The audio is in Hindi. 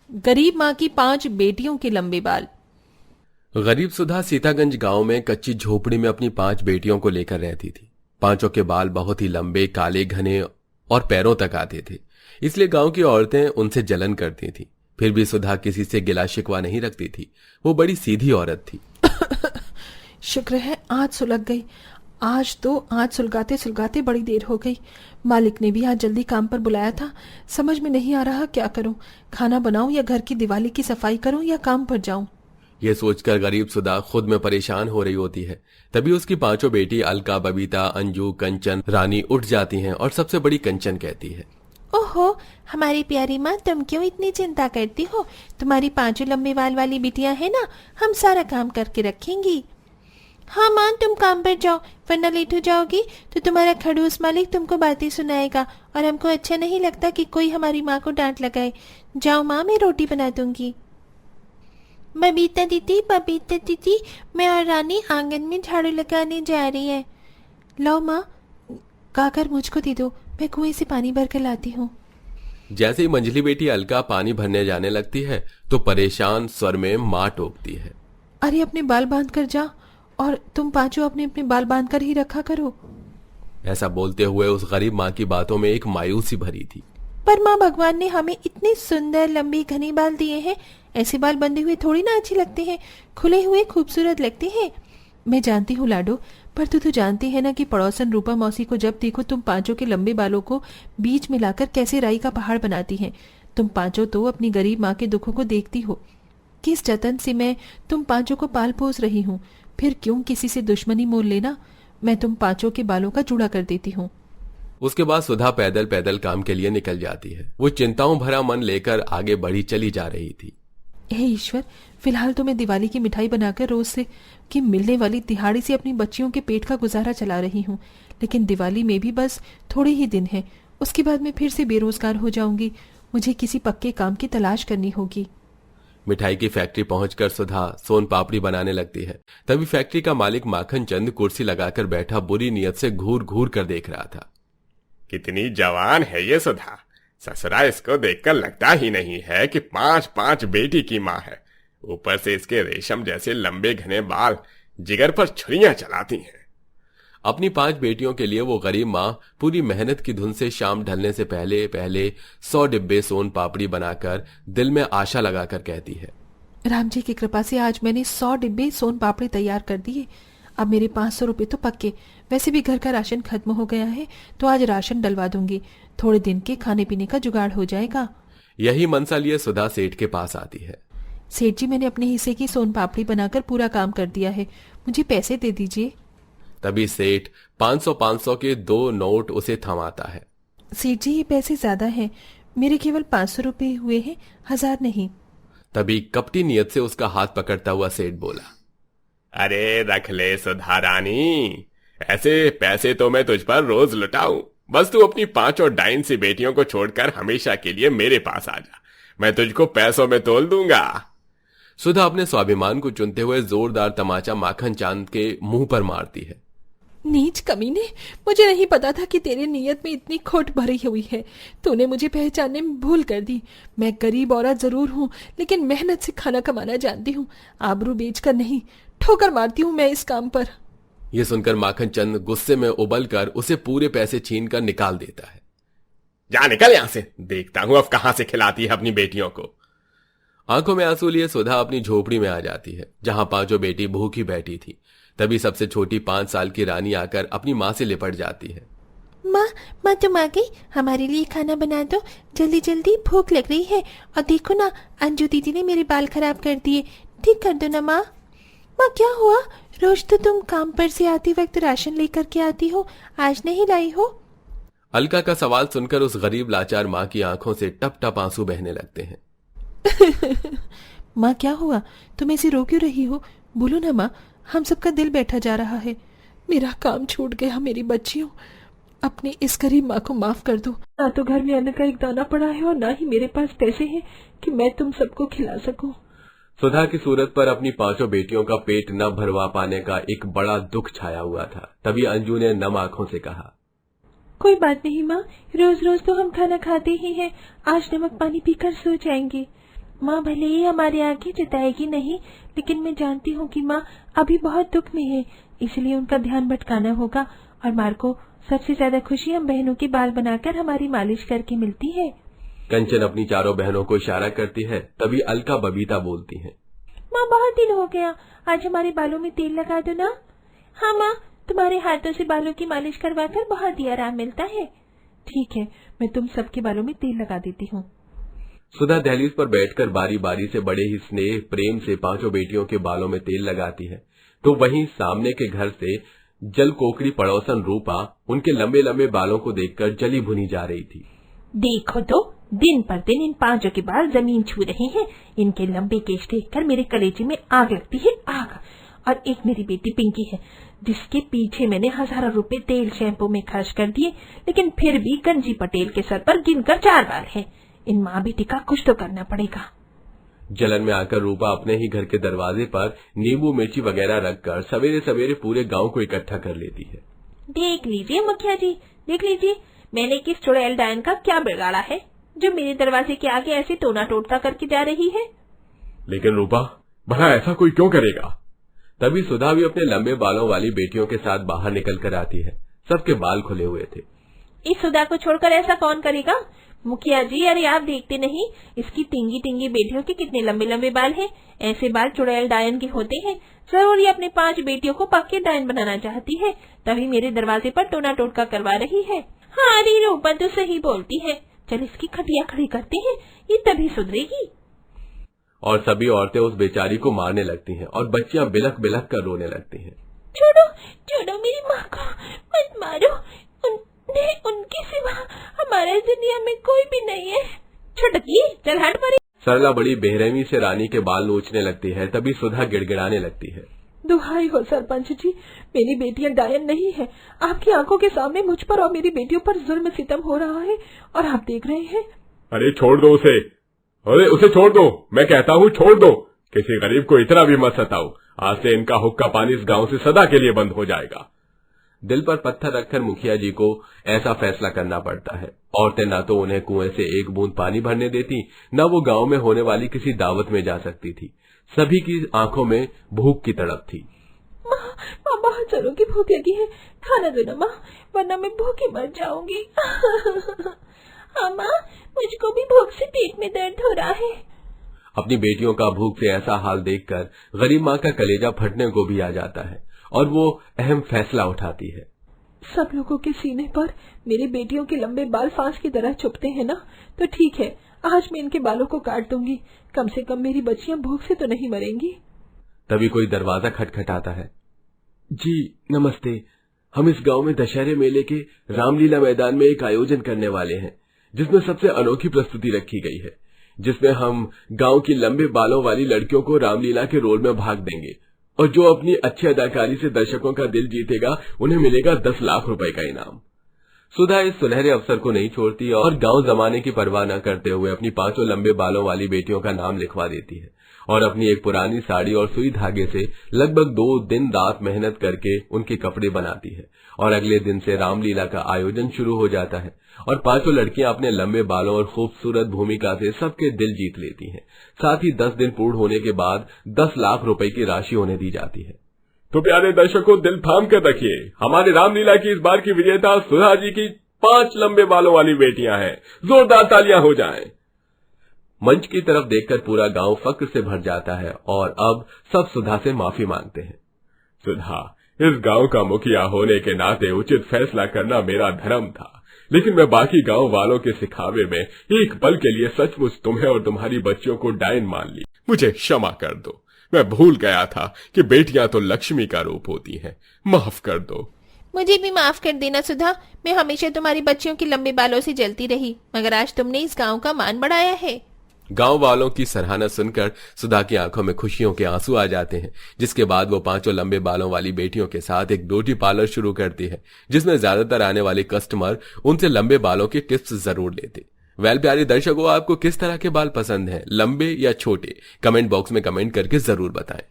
गरीब माँ की 5 बेटियों के लंबे बाल। गरीब सुधा सीतागंज गांव में कच्ची झोपड़ी में अपनी 5 बेटियों को लेकर रहती थी। पांचों के बाल बहुत ही लंबे, काले, घने और पैरों तक आते थे, इसलिए गांव की औरतें उनसे जलन करती थीं। फिर भी सुधा किसी से गिला शिकवा नहीं रखती थी। वो बड़ी सीधी औरत थी। शुक्र है आज सुलग गई। आज सुलगाते सुलगाते बड़ी देर हो गई। मालिक ने भी आज जल्दी काम पर बुलाया था। समझ में नहीं आ रहा क्या करूं, खाना बनाऊं या घर की दिवाली की सफाई करूं या काम पर जाऊं। ये सोचकर गरीब सुधा खुद में परेशान हो रही होती है। तभी उसकी 5 बेटी अलका, बबीता, अंजू, कंचन, रानी उठ जाती हैं और सबसे बड़ी कंचन कहती है, ओहो, हमारी प्यारी माँ, तुम क्यों इतनी चिंता करती हो? तुम्हारी 5 लंबे बाल वाली बिटियां है ना, हम सारा काम करके रखेंगी। हाँ माँ, तुम काम पर जाओ, वरना लेट हो जाओगी तो तुम्हारा खड़ूस मालिक तुमको बातें सुनाएगा और हमको अच्छा नहीं लगता कि कोई हमारी माँ को डांट लगाए। जाओ माँ, मैं रोटी बना दूंगी। बबीता दीदी, मैं और रानी आंगन में झाड़ू लगाने जा रही है। लो माँ, गाकर मुझको दे दो, मैं कुएं से पानी भर कर लाती हूँ। जैसे ही मंझली बेटी अलका पानी भरने जाने लगती है तो परेशान स्वर में माँ टोकती है, अरे अपने बाल बांध कर जा, और तुम पांचों अपने अपने बाल बांध कर ही रखा करो। ऐसा बोलते हुए उस गरीब माँ की बातों में एक मायूसी भरी थी। पर माँ, भगवान ने हमें इतने सुंदर लंबे घने बाल दिए हैं, ऐसे बाल बंधे हुए थोड़ी ना अच्छे लगते हैं, खुले हुए खूबसूरत लगते हैं। मैं जानती हूँ लाडो, पर तू तो जानती है ना कि पड़ोसन रूपा मौसी को जब देखो तुम पांचों के लंबे बालों को बीच में लाकर कैसे राई का पहाड़ बनाती हैं। तुम पांचों तो अपनी गरीब माँ के दुखों को देखती हो। किस जतन से मैं तुम पांचों को पाल पोस रही हूँ, फिर क्यों किसी से दुश्मनी मोल लेना। मैं तुम पांचों के बालों का जूड़ा कर देती हूँ। उसके बाद सुधा पैदल पैदल काम के लिए निकल जाती है। वो चिंताओं भरा मन लेकर आगे बढ़ी चली जा रही थी। हे ईश्वर, फिलहाल तो मैं दिवाली की मिठाई बनाकर रोज से की मिलने वाली दिहाड़ी से अपनी बच्चियों के पेट का गुजारा चला रही हूँ, लेकिन दिवाली में भी बस थोड़े ही दिन है, उसके बाद मैं फिर से बेरोजगार हो जाऊंगी। मुझे किसी पक्के काम की तलाश करनी होगी। मिठाई की फैक्ट्री पहुंचकर सुधा सोन पापड़ी बनाने लगती है। तभी फैक्ट्री का मालिक माखन चंद कुर्सी लगाकर बैठा बुरी नीयत से घूर घूर कर देख रहा था। कितनी जवान है ये सुधा, ससुरा इसको देखकर लगता ही नहीं है कि 5 बेटी की माँ है। ऊपर से इसके रेशम जैसे लंबे घने बाल जिगर पर छुरियां चलाती हैं। अपनी 5 बेटियों के लिए वो गरीब माँ पूरी मेहनत की धुन से शाम ढलने से पहले पहले 100 डिब्बे सोन पापड़ी बनाकर दिल में आशा लगाकर कहती है, राम जी की कृपा से आज मैंने 100 डिब्बे सोन पापड़ी तैयार कर दिए। अब मेरे 500 रुपये तो पक्के। वैसे भी घर का राशन खत्म हो गया है, तो आज राशन डलवा दूंगी। थोड़े दिन के खाने पीने का जुगाड़ हो जाएगा। यही मनसा लिए सुधा सेठ के पास आती है। सेठ जी, मैंने अपने हिस्से की सोन पापड़ी बनाकर पूरा काम कर दिया है, मुझे पैसे दे दीजिए। तभी सेठ 500 के 2 नोट उसे थमाता है। सेठ जी, ये पैसे ज्यादा हैं, मेरे केवल 500 रुपये हुए हैं, 1000 नहीं। तभी कपटी नियत से उसका हाथ पकड़ता हुआ सेठ बोला, अरे रख ले सुधा रानी, ऐसे पैसे तो मैं तुझ पर रोज लुटाऊं। बस तू अपनी 5 और डाइन सी बेटियों को छोड़कर हमेशा के लिए मेरे पास आ जा, मैं तुझको पैसों में तोल दूंगा। सुधा अपने स्वाभिमान को चुनते हुए जोरदार तमाचा माखन चांद के मुंह पर मारती है। नीच कमीने, मुझे नहीं पता था कि तेरे नीयत में इतनी खोट भरी हुई है। तूने मुझे पहचानने में भूल कर दी। मैं गरीब औरत जरूर हूँ, लेकिन मेहनत से खाना कमाना जानती हूँ, आबरू बेचकर नहीं। ठोकर मारती हूँ मैं इस काम पर। यह सुनकर माखन चंद गुस्से में उबल कर उसे पूरे पैसे छीन कर निकाल देता है। जा निकल यहां से, देखता हूं अब कहां से खिलाती है अपनी बेटियों को। आंखों में आंसू लिए सुधा अपनी झोपड़ी में आ जाती है, जहां 5 बेटी भूखी बैठी थी। तभी सबसे छोटी 5 साल की रानी आकर अपनी माँ से लिपट जाती है। माँ तुम आ गई, हमारे लिए खाना बना दो, जल्दी जल्दी, भूख लग रही है। और देखो ना, अंजू दीदी ने मेरे बाल खराब कर दिए, ठीक कर दो ना माँ। माँ क्या हुआ? रोज तो तुम काम पर से आती वक्त राशन लेकर के आती हो, आज नहीं लाई हो? अलका का सवाल सुनकर उस गरीब लाचार माँ की आंखों से टप टप आंसू बहने लगते हैं। माँ क्या हुआ, तुम ऐसे रो क्यों रही हो? बोलो ना माँ, हम सबका दिल बैठा जा रहा है। मेरा काम छूट गया मेरी बच्चियों, अपनी इस गरीब माँ को माफ कर दो। ना तो घर में अन्न का एक दाना पड़ा है और ना ही मेरे पास पैसे हैं कि मैं तुम सबको खिला सकूं। सुधा की सूरत पर अपनी 5 बेटियों का पेट न भरवा पाने का एक बड़ा दुख छाया हुआ था। तभी अंजू ने नम आंखों से कहा, कोई बात नहीं माँ, रोज रोज तो हम खाना खाते ही हैं, आज नमक पानी पीकर सो जाएंगे। माँ भले ही हमारी आंखें जताएगी नहीं, लेकिन मैं जानती हूँ कि माँ अभी बहुत दुख में है, इसलिए उनका ध्यान भटकाना होगा। और माँ को सबसे ज्यादा खुशी हम बहनों के बाल बनाकर हमारी मालिश करके मिलती है। कंचन अपनी चारों बहनों को इशारा करती है। तभी अलका बबीता बोलती है, माँ बहुत दिन हो गया, आज हमारे बालों में तेल लगा दो ना। हाँ माँ, तुम्हारे हाथों से बालों की मालिश करवाकर बहुत ही आराम मिलता है। ठीक है, मैं तुम सबके बालों में तेल लगा देती हूँ। सुधा दहलीज पर बैठकर बारी बारी से बड़े ही स्नेह प्रेम से पांचों बेटियों के बालों में तेल लगाती है। तो वहीं सामने के घर से जल कोकड़ी पड़ोसन रूपा उनके लंबे लंबे बालों को देखकर जली भुनी जा रही थी। देखो तो, दिन पर दिन इन पांचों के बाल जमीन छू रहे हैं। इनके लंबे केश देखकर मेरे कलेजे में आग लगती है, आग। और एक मेरी बेटी पिंकी है, जिसके पीछे मैंने हजारों रुपए तेल शैम्पू में खर्च कर दिए, लेकिन फिर भी गंजी पटेल के सर पर गिनकर 4 बाल है। इन माँ बेटी का कुछ तो करना पड़ेगा। जलन में आकर रूपा अपने ही घर के दरवाजे पर नींबू मिर्ची वगैरह रखकर सवेरे सवेरे पूरे गांव को इकट्ठा कर लेती है। देख लीजिए मुखिया जी, देख लीजिए, मैंने किस चुड़ैल डायन का क्या बिगाड़ा है जो मेरे दरवाजे के आगे ऐसे टोना टोटका करके जा रही है। लेकिन रूपा, भला ऐसा कोई क्यों करेगा? तभी सुधा भी अपने लंबे बालों वाली बेटियों के साथ बाहर निकल कर आती है। सबके बाल खुले हुए थे। इस सुधा को छोड़कर ऐसा कौन करेगा? मुखिया जी, अरे आप देखते नहीं, इसकी टिंगी टिंगी बेटियों के कितने लंबे लंबे बाल हैं। ऐसे बाल चुड़ैल डायन के होते हैं। जरूर ये अपने 5 बेटियों को पक्के डायन बनाना चाहती है, तभी मेरे दरवाजे पर टोना टोटका करवा रही है। हाँ, अरे रूपा तो सही बोलती है। चल इसकी खटिया खड़ी करते हैं, ये तभी सुधरेगी। और सभी औरतें उस बेचारी को मारने लगती हैं और बच्चियां बिलख बिलख कर रोने लगती हैं। छोड़ो छोड़ो मेरी माँ को, मत मारो। उनके सिवा हमारे दुनिया में कोई भी नहीं है। छुटकी, चल हट परी। सरला बड़ी बेरहमी से रानी के बाल नोचने लगती है। तभी सुधा गिड़गिड़ाने लगती है। दुहाई हो सरपंच जी, मेरी बेटियां डायन नहीं है। आपकी आंखों के सामने मुझ पर और मेरी बेटियों पर जुल्म सितम हो रहा है और आप देख रहे हैं। अरे छोड़ दो उसे, अरे उसे छोड़ दो, मैं कहता हूँ छोड़ दो। किसी गरीब को इतना भी मत सताओ। आज से इनका हुक्का पानी इस गांव से सदा के लिए बंद हो जाएगा। दिल पर पत्थर रखकर मुखिया जी को ऐसा फैसला करना पड़ता है। औरतें न तो उन्हें कुएं से एक बूंद पानी भरने देती, न वो गांव में होने वाली किसी दावत में जा सकती थी। सभी की आंखों में भूख की तड़प थी। माँ बहुत जोरों की भूख लगी है, खाना दो ना माँ, वरना मैं भूखी मर जाऊंगी। हाँ माँ, मुझको भी भूख से पेट में दर्द हो रहा है। अपनी बेटियों का भूख से ऐसा हाल देखकर गरीब माँ का कलेजा फटने को भी आ जाता है और वो अहम फैसला उठाती है। सब लोगों के सीने पर मेरी बेटियों के लंबे बाल फांस की तरह चुभते हैं ना, तो ठीक है, आज मैं इनके बालों को काट दूंगी। कम से कम मेरी बच्चियां भूख से तो नहीं मरेंगी। तभी कोई दरवाजा खटखटाता है। जी नमस्ते, हम इस गांव में दशहरे मेले के रामलीला मैदान में एक आयोजन करने वाले हैं, जिसमें सबसे अनोखी प्रस्तुति रखी गई है, जिसमें हम गांव की लंबे बालों वाली लड़कियों को रामलीला के रोल में भाग देंगे और जो अपनी अच्छी अदाकारी से दर्शकों का दिल जीतेगा उन्हें मिलेगा 10 लाख रुपए का इनाम। सुधा इस सुनहरे अवसर को नहीं छोड़ती और गांव जमाने की परवाह न करते हुए अपनी 5 लंबे बालों वाली बेटियों का नाम लिखवा देती है और अपनी एक पुरानी साड़ी और सुई धागे से लगभग 2 दिन रात मेहनत करके उनके कपड़े बनाती है। और अगले दिन से रामलीला का आयोजन शुरू हो जाता है और 5 लड़कियां अपने लंबे बालों और खूबसूरत भूमिका से सबके दिल जीत लेती हैं। साथ ही 10 दिन पूर्ण होने के बाद 10 लाख रुपए की राशि उन्हें दी जाती है। तो प्यारे दर्शकों, दिल थाम कर रखिए, हमारे रामलीला की इस बार की विजेता सुधा जी की 5 लंबे बालों वाली बेटियां हैं। जोरदार तालियां हो जाएं। मंच की तरफ देखकर पूरा गांव फक्र से भर जाता है और अब सब सुधा से माफी मांगते हैं। सुधा, इस गांव का मुखिया होने के नाते उचित फैसला करना मेरा धर्म था, लेकिन मैं बाकी गांव वालों के सिखावे में एक पल के लिए सचमुच तुम्हें और तुम्हारी बच्चियों को डायन मान ली। मुझे क्षमा कर दो, मैं भूल गया था कि बेटियां तो लक्ष्मी का रूप होती हैं। माफ कर दो। मुझे भी माफ कर देना सुधा, मैं हमेशा तुम्हारी बच्चियों की लंबे बालों से जलती रही, मगर आज तुमने इस गांव का मान बढ़ाया है। गांव वालों की सराहना सुनकर सुधा की आंखों में खुशियों के आंसू आ जाते हैं, जिसके बाद वो 5 लंबे बालों वाली बेटियों के साथ एक ब्यूटी पार्लर शुरू करती है, जिसमें ज्यादातर आने वाले कस्टमर उनसे लंबे बालों की टिप्स जरूर लेते। वेल प्यारे दर्शकों, आपको किस तरह के बाल पसंद हैं, लंबे या छोटे? कमेंट बॉक्स में कमेंट करके जरूर बताएं।